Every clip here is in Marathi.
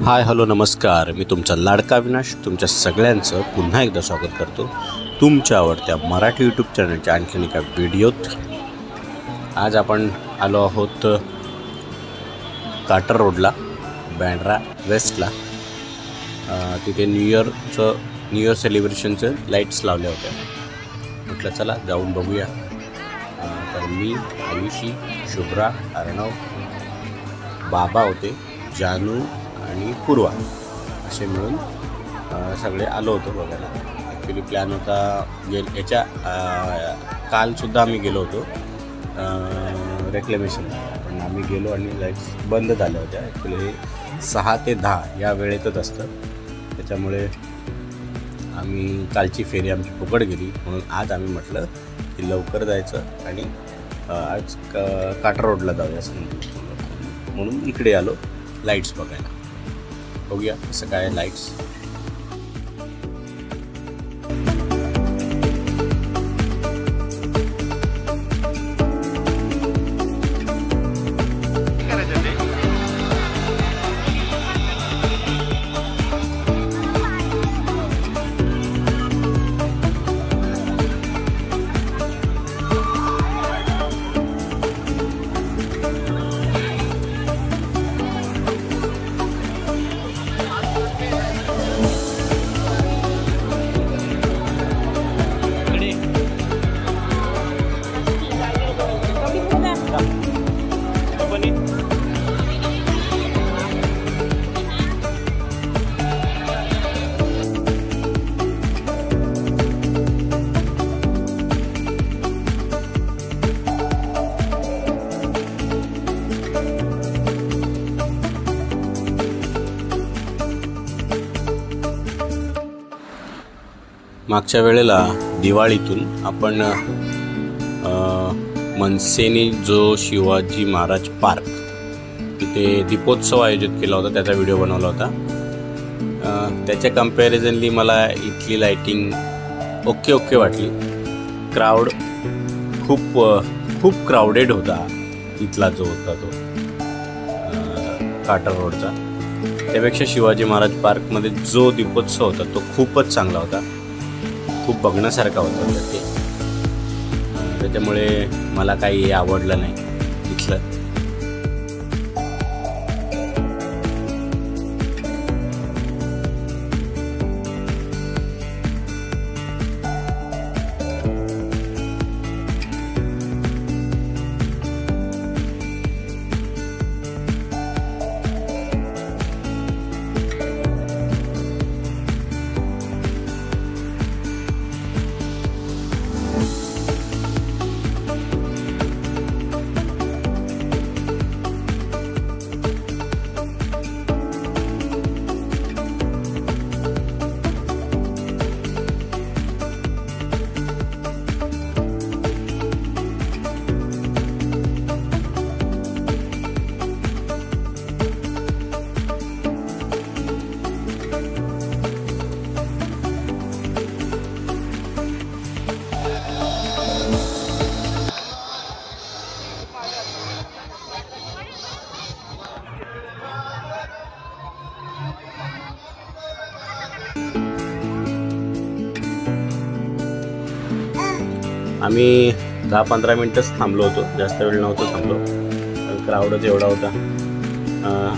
हाय हॅलो नमस्कार, मी तुमचा लाडका अविनाश तुमच्या सगळ्यांचं पुन्हा एकदा स्वागत करतो तुमच्या आवडत्या मराठी यूट्यूब चॅनलच्या आणखीन एका व्हिडिओत। आज आपण आलो आहोत काटर रोडला, बँड्रा वेस्टला। तिथे न्यू इयर सेलिब्रेशनचे लाईट्स लावले होते। म्हटलं चला जाऊन बघूया। तर मी, आयुषी, शुभ्रा, अर्णव, बाबा होते, जानू आणि पूर्वा असे मिळून सगळे आलो होतो बघायला। ॲक्च्युली प्लॅन होता याच्या कालसुद्धा आम्ही गेलो होतो रेक्लेमेशनला, पण आम्ही गेलो आणि लाईट्स बंद झाल्या होत्या। ॲक्च्युली 6 ते 10 या वेळेतच असतं, त्याच्यामुळे आम्ही कालची फेरी आमची फुकट गेली। म्हणून आज आम्ही म्हटलं की लवकर जायचं आणि आज काटर रोडला जाऊया असं म्हणून इकडे आलो लाईट्स बघायला। बघूया कसं काय लाईट्स। मागच्या वेळेला दिवाळीतून आपण मनसेने जो शिवाजी महाराज पार्क तिथे दीपोत्सव आयोजित केला होता, त्याचा व्हिडिओ बनवला होता। त्याच्या कंपॅरिझनली मला इथली लाइटिंग ओके वाटली। क्राऊड खूप क्राऊडेड होता इथला जो होता तो काटर रोडचा, त्यापेक्षा शिवाजी महाराज पार्कमध्ये जो दीपोत्सव होता तो खूपच चांगला होता, खूप बघण्यासारखा होता ते। त्याच्यामुळे मला काही आवडलं नाही इथलं। आम्ही 10-15 मिनटंच थांबलो होतो, जास्त वेळ नव्हतो थांबलो, क्राऊडच एवढा होता।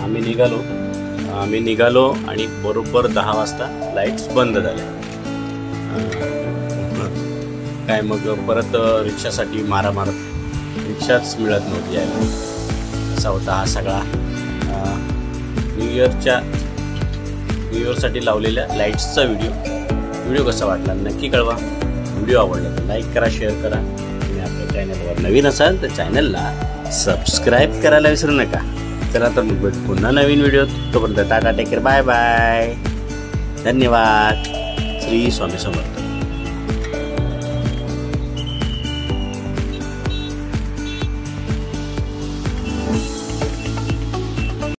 आम्ही निघालो आणि बरोबर 10 वाजता लाईट्स बंद झाल्या। काय मग परत रिक्षासाठी मारामार, रिक्षाच मिळत नव्हती यायला, असा होता हा सगळा न्यू इयरसाठी लावलेल्या लाईट्सचा व्हिडिओ कसा वाटला नक्की कळवा। व्हिडिओ आवडला तर लाईक करा, शेअर करा, आणि आपल्या चॅनलवर नवीन असाल तर चॅनलला सबस्क्राईब करायला विसरू नका। चला तर मग भेटू पुन्हा नवीन व्हिडिओ, तोपर्यंत tata, take care, bye bye, धन्यवाद, श्री स्वामी समर्थ।